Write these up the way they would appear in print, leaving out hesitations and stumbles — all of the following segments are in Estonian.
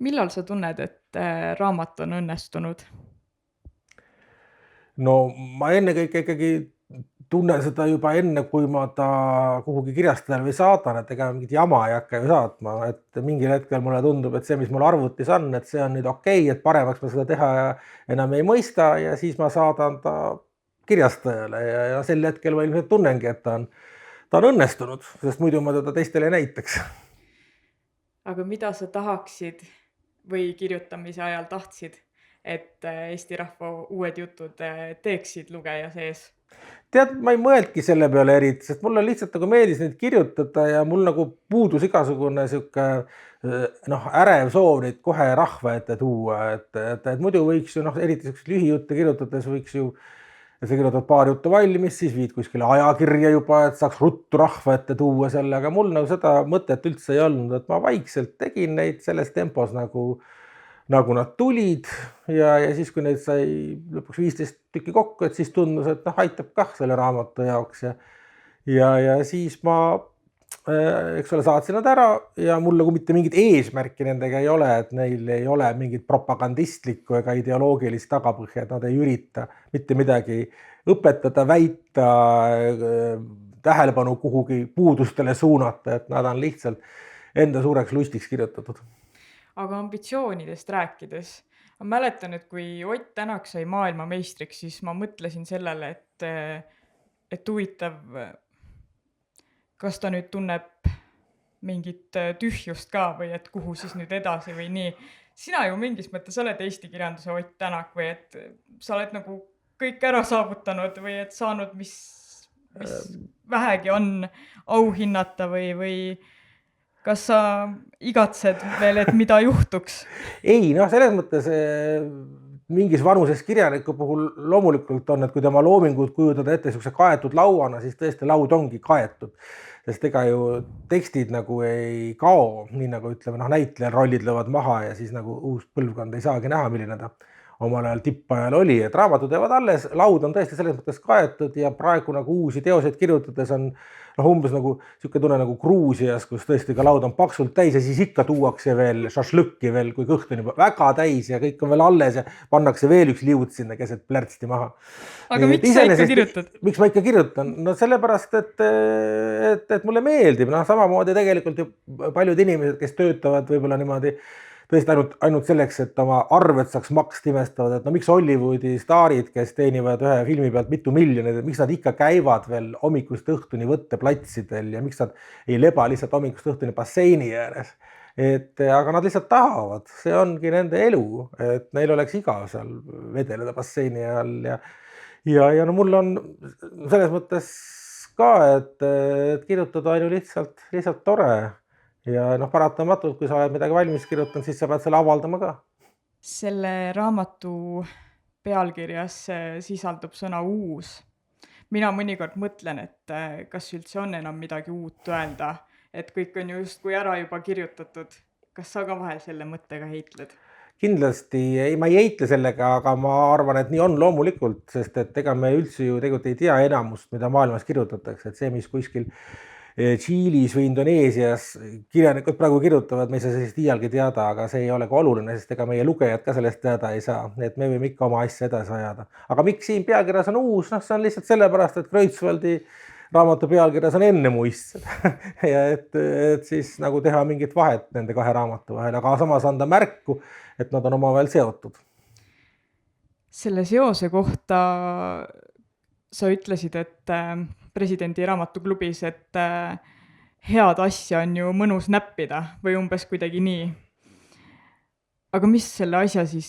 Millal sa tunned, et raamat on õnnestunud? No ma ennekõike ikkagi tunnen seda juba enne, kui ma ta kuhugi kirjastajale või saadan, et ega mingit jama ei hakka ju saatma, et mingil hetkel mulle tundub, et see, mis mul arvutis on, et see on nüüd okei, et paremaks ma seda teha enam ei mõista ja siis ma saadan ta kirjastajale ja sel hetkel ma ilmselt tunnengi, et ta on õnnestunud, sest muidu ma teda teistele ei näitaks. Aga mida sa tahaksid või kirjutamise ajal tahtsid, et Eesti Rahva uued jutud teeksid lugeja sees? Tead, ma ei mõelnudki selle peale eriti, sest mulle lihtsalt nagu meeldis neid kirjutada ja mul nagu puudus igasugune sihuke ärev soov neid kohe rahva ette tuua, et muidu võiks ju eriti siukseid lühijutte kirjutades võiks ju, et sa kirjutad paar juttu valmis, siis viid kuskile ajakirja juba, et saaks ruttu rahva ette tuua selle, aga mul nagu seda mõtet üldse ei olnud, et ma vaikselt tegin neid selles tempos nagu nad tulid ja siis, kui neid sai lõpuks 15 tükki kokku, et siis tundus, et aitab kah selle raamatu jaoks ja siis ma, eks ole, saatsin nad ära ja mul nagu mitte mingit eesmärki nendega ei ole, et neil ei ole mingit propagandistlikku ega ideoloogilist tagapõhja, et nad ei ürita mitte midagi õpetada, väita, tähelepanu kuhugi puudustele suunata, et nad on lihtsalt enda suureks lustiks kirjutatud. Aga ambitsioonidest rääkides, ma mäletan, et kui Ott Tänak sai maailmameistriks, siis ma mõtlesin sellele, et huvitav, kas ta nüüd tunneb mingit tühjust ka või et kuhu siis nüüd edasi või nii. Sina ju mingis mõttes oled Eesti kirjanduse Ott Tänak või et sa oled nagu kõik ära saavutanud või et saanud, mis vähegi on auhinnata või kas sa igatsed veel, et mida juhtuks? Ei, selles mõttes mingis vanuses kirjaniku puhul loomulikult on, et kui tema loomingut kujutada ette niisuguse kaetud lauana, siis tõesti laud ongi kaetud. Sest ega ju tekstid nagu ei kao, nii nagu ütleme, näitlejal rollid löövad maha ja siis nagu uus põlvkond ei saagi näha, milline ta omal ajal tippajal oli, et raamatud jäävad alles, laud on tõesti selles mõttes kaetud ja praegu nagu uusi teoseid kirjutades on umbes nagu niisugune tunne nagu Gruusias, kus tõesti ka laud on paksult täis ja siis ikka tuuakse veel šašlõkki veel, kui kõht on juba väga täis ja kõik on veel alles ja pannakse veel üks liud sinna keset plärtsti maha. Aga miks sa ikka kirjutad? Miks ma ikka kirjutan? No sellepärast, et mulle meeldib, samamoodi tegelikult ju paljud inimesed, kes töötavad võib-olla niimoodi tõesti ainult selleks, et oma arved saaks maksta, imestavad, et miks Hollywoodi staarid, kes teenivad ühe filmi pealt mitu miljonit, et miks nad ikka käivad veel hommikust õhtuni võtteplatsidel ja miks nad ei leba lihtsalt hommikust õhtuni basseini ääres. Aga nad lihtsalt tahavad, see ongi nende elu, et neil oleks igav seal vedeleda basseini all ja mul on selles mõttes ka, et kirjutada on ju lihtsalt tore. Ja paratamatult, kui sa oled midagi valmis kirjutanud, siis sa pead selle avaldama ka. Selle raamatu pealkirjas sisaldub sõna uus. Mina mõnikord mõtlen, et kas üldse on enam midagi uut öelda, et kõik on justkui ära juba kirjutatud. Kas sa ka vahel selle mõttega heitled? Kindlasti, ma ei heitle sellega, aga ma arvan, et nii on loomulikult, sest et ega me üldse ju tegelikult ei tea enamust, mida maailmas kirjutatakse, et see, mis kuskil Tšiilis või Indoneesias kirjanikud praegu kirjutavad, me ei saa sellist iialgi teada, aga see ei ole ka oluline, sest ega meie lugejad ka sellest teada ei saa, et me võime ikka oma asja edasi ajada. Aga miks siin pealkirjas on uus? See on lihtsalt sellepärast, et Kreutzwaldi raamatu pealkirjas on ennemuistsed ja et siis nagu teha mingit vahet nende kahe raamatu vahel, aga samas anda märku, et nad on omavahel seotud. Selle seose kohta sa ütlesid, et presidendi raamatuklubis, et head asja on ju mõnus näppida või umbes kuidagi nii. Aga mis selle asja siis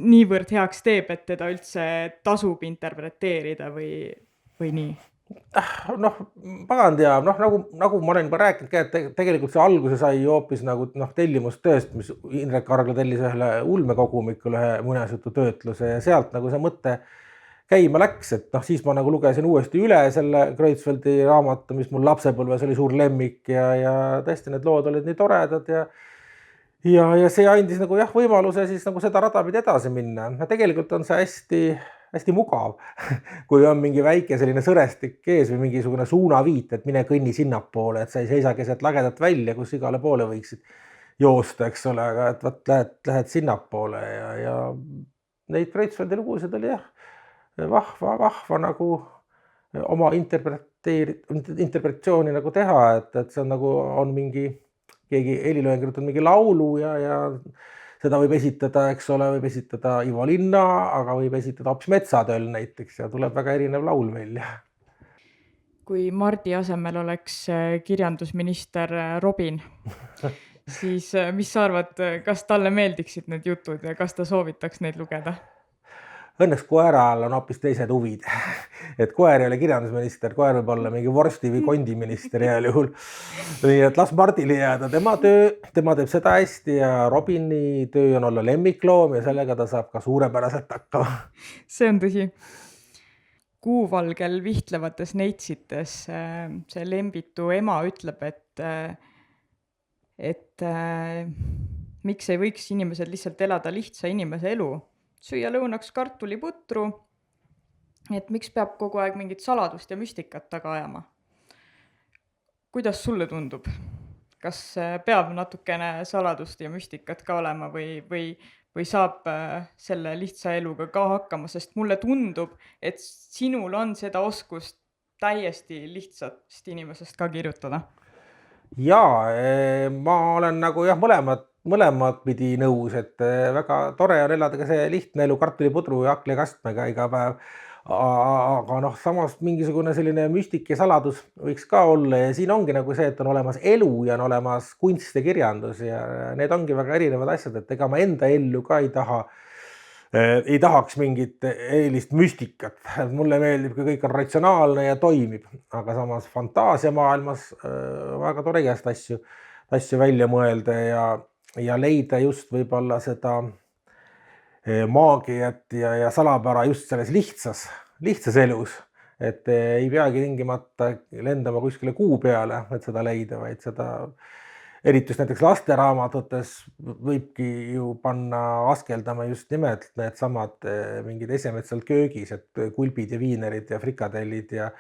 niivõrd heaks teeb, et teda üldse tasub interpreteerida või nii? Pagan teab, nagu ma olen juba rääkinud ka, et tegelikult see alguse sai ju hoopis nagu tellimustööst, mis Indrek Argla tellis ühele ulmekogumikul ühe muinasjutu töötluse ja sealt nagu see mõte käima läks, et siis ma nagu lugesin uuesti üle selle Kreutzwaldi raamatu, mis mul lapsepõlves oli suur lemmik ja tõesti need lood olid nii toredad ja see andis nagu võimaluse siis nagu seda rada pidi edasi minna. Tegelikult on see hästi mugav, kui on mingi väike selline sõrestik ees või mingisugune suunaviit, et mine kõnni sinnapoole, et sa ei seisa keset lagedat välja, kus igale poole võiksid joosta, eks ole, aga et vaat lähed sinnapoole ja neid Kreutzwaldi lugusid oli jah, vahva nagu oma interpretatsiooni nagu teha, et see on nagu on mingi, keegi helilooja kirjutanud mingi laulu ja seda võib esitada, eks ole, võib esitada Ivo Linna, aga võib esitada hoopis Metsatöll näiteks ja tuleb väga erinev laul välja. Kui Mardi asemel oleks kirjandusminister Robin, siis mis sa arvad, kas talle meeldiksid need jutud ja kas ta soovitaks neid lugeda? Õnneks koeral on hoopis teised huvid, et koer ei ole kirjandusminister, koer võib olla mingi vorsti või kondiminister heal juhul. Nii et las Mardile jääda tema töö, tema teeb seda hästi ja Robini töö on olla lemmikloom ja sellega ta saab ka suurepäraselt hakkama. See on tõsi. Kuuvalgel vihtlevates neitsites see Lembitu ema ütleb, et miks ei võiks inimesed lihtsalt elada lihtsa inimese elu, süüa lõunaks kartuliputru, et miks peab kogu aeg mingit saladust ja müstikat taga ajama. Kuidas sulle tundub? Kas peab natukene saladust ja müstikat ka olema või saab selle lihtsa eluga ka hakkama, sest mulle tundub, et sinul on seda oskust täiesti lihtsast inimesest ka kirjutada. Jaa, ma olen nagu jah, mõlemad pidi nõus, et väga tore on elada ka see lihtne elu kartulipudru ja haklekastmega iga päev. Aga noh, samas mingisugune selline müstik ja saladus võiks ka olla ja siin ongi nagu see, et on olemas elu ja on olemas kunst ja kirjandus ja need ongi väga erinevad asjad, et ega ma enda ellu ka ei tahaks mingit eelist müstikat. Mulle meeldib, kui kõik on ratsionaalne ja toimib, aga samas fantaasiamaailmas väga tore igast asju välja mõelda ja leida just võib-olla seda maagiat ja salapära just selles lihtsas elus, et ei peagi tingimata lendama kuskile kuu peale, et seda leida, vaid seda eriti just näiteks lasteraamatutes võibki ju panna askeldama just nimelt need samad mingid esemed seal köögis, et kulbid ja viinerid ja frikadellid ja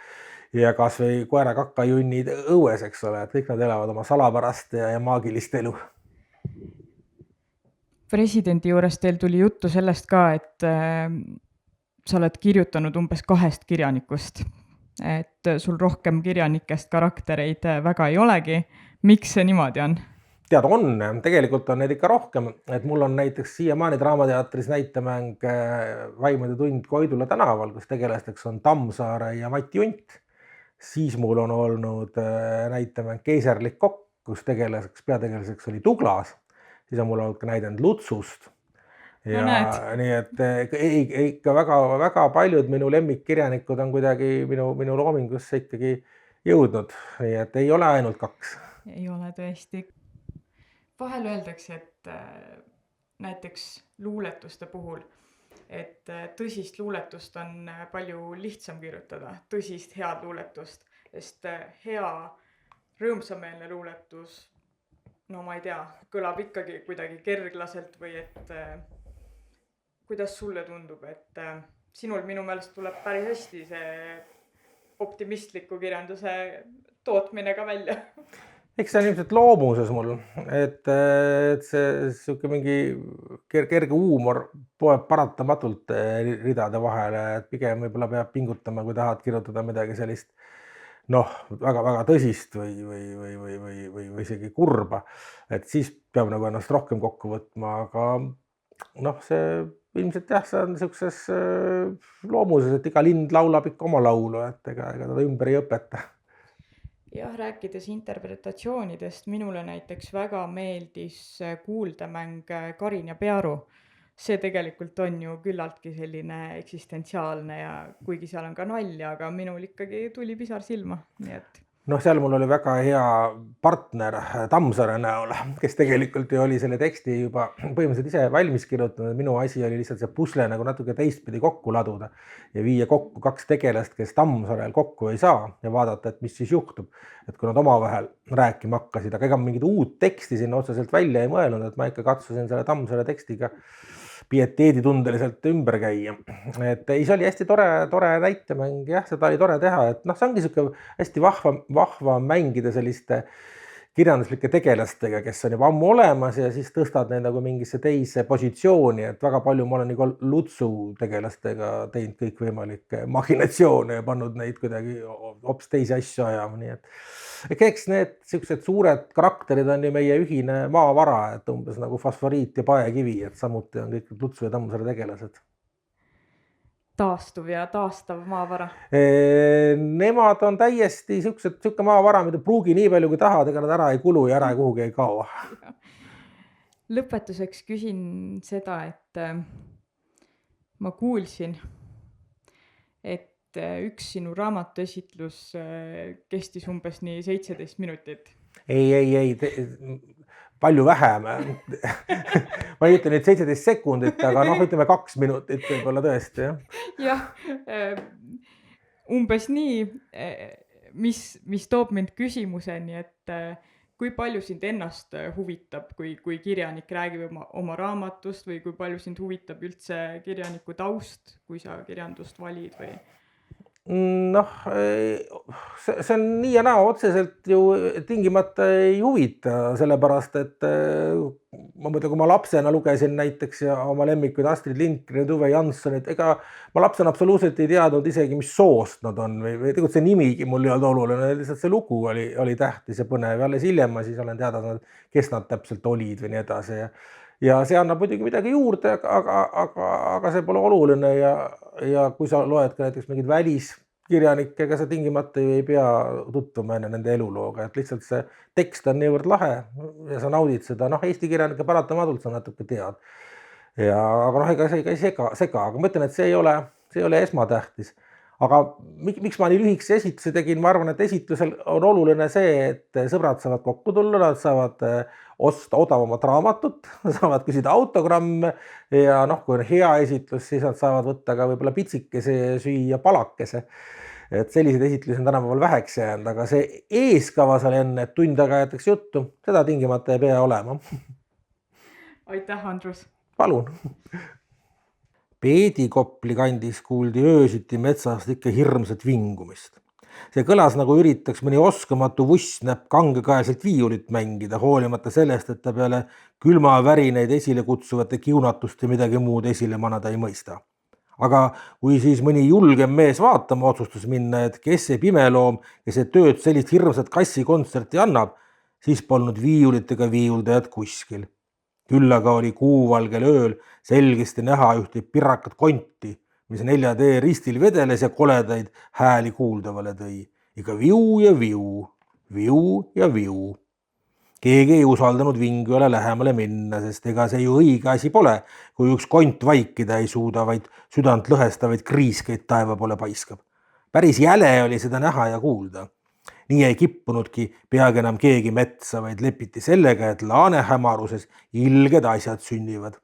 kas või koera kakajunnid õues, eks ole, et kõik nad elavad oma salapärast ja maagilist elu. Presidendi juures teil tuli juttu sellest ka, et sa oled kirjutanud umbes 2 kirjanikust, et sul rohkem kirjanikest karaktereid väga ei olegi. Miks see niimoodi on? Tead, tegelikult on neid ikka rohkem, et mul on näiteks siiamaani Draamateatris näitemäng Vaimede tund Koidula tänaval, kus tegelasteks on Tammsaare ja Mati Unt. Siis mul on olnud näitemäng Keiserlik kokk, kus peategelaseks oli Douglas. Siis on mul olnud ka näidend Lutsust. Ja nii et ikka väga paljud minu lemmikkirjanikud on kuidagi minu loomingusse ikkagi jõudnud, nii et ei ole ainult 2. Ei ole tõesti. Vahel öeldakse, et näiteks luuletuste puhul, et tõsist luuletust on palju lihtsam kirjutada, tõsist head luuletust, sest hea rõõmsameelne luuletus, no ma ei tea, kõlab ikkagi kuidagi kerglaselt või et kuidas sulle tundub, et sinul minu meelest tuleb päris hästi see optimistliku kirjanduse tootmine ka välja. Eks see on ilmselt loomuses mul, et see mingi kerge huumor poeb paratamatult ridade vahele, et pigem võib-olla peab pingutama, kui tahad kirjutada midagi sellist väga tõsist või isegi kurba, et siis peab nagu ennast rohkem kokku võtma, aga see ilmselt jah, see on niisuguses loomuses, et iga lind laulab ikka oma laulu, et ega ta ümber ei õpeta. Jah, rääkides interpretatsioonidest, minule näiteks väga meeldis kuuldemäng Karin ja Pearu. See tegelikult on ju küllaltki selline eksistentsiaalne ja kuigi seal on ka nalja, aga minul ikkagi tuli pisar silma, nii et seal mul oli väga hea partner Tammsaare näol, kes tegelikult ju oli selle teksti juba põhimõtteliselt ise valmis kirjutanud. Minu asi oli lihtsalt see pusle nagu natuke teistpidi kokku laduda ja viia kokku 2 tegelast, kes Tammsaarel kokku ei saa ja vaadata, et mis siis juhtub, et kui nad omavahel rääkima hakkasid, aga ega mingit uut teksti sinna otseselt välja ei mõelnud, et ma ikka katsusin selle Tammsaare tekstiga pieteeditundeliselt ümber käia. Et see oli hästi tore näitemäng, jah, seda oli tore teha, et see ongi siuke hästi vahva mängida selliste kirjanduslike tegelastega, kes on juba ammu olemas ja siis tõstad neid nagu mingisse teise positsiooni, et väga palju ma olen nagu Lutsu tegelastega teinud kõikvõimalikke machinatsioone ja pannud neid kuidagi hoopis teisi asju ajama, nii et eks need siuksed suured karakterid on ju meie ühine maavara, et umbes nagu fosforiit ja paekivi, et samuti on kõik Lutsu ja Tammsaare tegelased. Taastuv ja taastav maavara. Nemad on täiesti siuke maavara, mida pruugi nii palju kui tahad, ega nad ära ei kulu ja ära kuhugi ei kao. Lõpetuseks küsin seda, et ma kuulsin, et üks sinu raamatuesitlus kestis umbes nii 17 minutit. Ei, palju vähem. Ma ei ütle nüüd 17 sekundit, aga ütleme 2 minutit võib-olla tõesti. Jah, umbes nii, mis toob mind küsimuseni, et kui palju sind ennast huvitab, kui kirjanik räägib oma raamatust või kui palju sind huvitab üldse kirjaniku taust, kui sa kirjandust valid või? See on nii ja naa otseselt ju tingimata ei huvita, sellepärast, et ma mõtlen, kui ma lapsena lugesin näiteks ja oma lemmikuid Astrid Lindgren, Uwe Janssonit, ega ma lapsena absoluutselt ei teadnud isegi, mis soost nad on või tegelikult see nimigi mul ei olnud oluline, lihtsalt see lugu oli tähtis ja põnev ja alles hiljem ma siis olen teada saanud, kes nad täpselt olid või nii edasi ja see annab muidugi midagi juurde, aga see pole oluline ja kui sa loed ka näiteks mingid väliskirjanikke, ega sa tingimata ju ei pea tutvuma enne nende elulooga, et lihtsalt see tekst on niivõrd lahe ja sa naudid seda, Eesti kirjanike paratamatult sa natuke tead. Aga ega see ei sega, aga ma ütlen, et see ei ole esmatähtis. Aga miks ma nii lühikese esitluse tegin, ma arvan, et esitlusel on oluline see, et sõbrad saavad kokku tulla, nad saavad osta odavamat raamatut, saavad küsida autogramme ja kui on hea esitlus, siis nad saavad võtta ka võib-olla pitsikese ja süüa palakese. Et selliseid esitlusi on tänapäeval väheks jäänud, aga see eeskava seal enne, et tund aega jätakse juttu, seda tingimata ei pea olema. Aitäh, Andrus! Palun! Peedikopli kandis kuuldi öösiti metsast ikka hirmsat vingumist. See kõlas nagu üritaks mõni oskamatu vussnäpp kangekaelselt viiulit mängida, hoolimata sellest, et ta peale külmavärineid esile kutsuvate kiunatust ja midagi muud esile manada ei mõista. Aga kui siis mõni julgem mees vaatama otsustas minna, et kes see pimeloom, kes see tööd sellist hirmsat kassikontserti annab, siis polnud viiulitega viiuldajad kuskil. Küll aga oli kuuvalgel ööl selgesti näha ühte pirakat konti, mis 4D ristil vedeles ja koledaid hääli kuuldavale tõi. Iga viu ja viu, viu ja viu. Keegi ei usaldanud vingujale lähemale minna, sest ega see ju õige asi pole, kui üks kont vaikida ei suuda, vaid südant lõhestavaid kriiskeid taeva poole paiskab. Päris jäle oli seda näha ja kuulda. Nii ei kippunudki peagi enam keegi metsa, vaid lepiti sellega, et laane hämaruses ilged asjad sünnivad.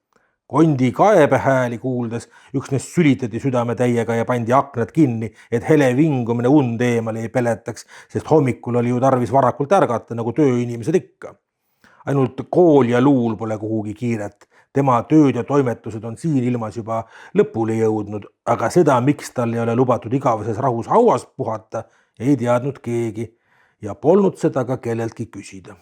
Kondi kaebehääli kuuldes üksnes sülitati südame täiega ja pandi aknad kinni, et hele vingumine und eemale ei peletaks, sest hommikul oli ju tarvis varakult ärgata, nagu tööinimesed ikka. Ainult kool ja luul pole kuhugi kiiret. Tema tööd ja toimetused on siin ilmas juba lõpule jõudnud, aga seda, miks tal ei ole lubatud igaveses rahus hauas puhata, ei teadnud keegi ja polnud seda ka kelleltki küsida.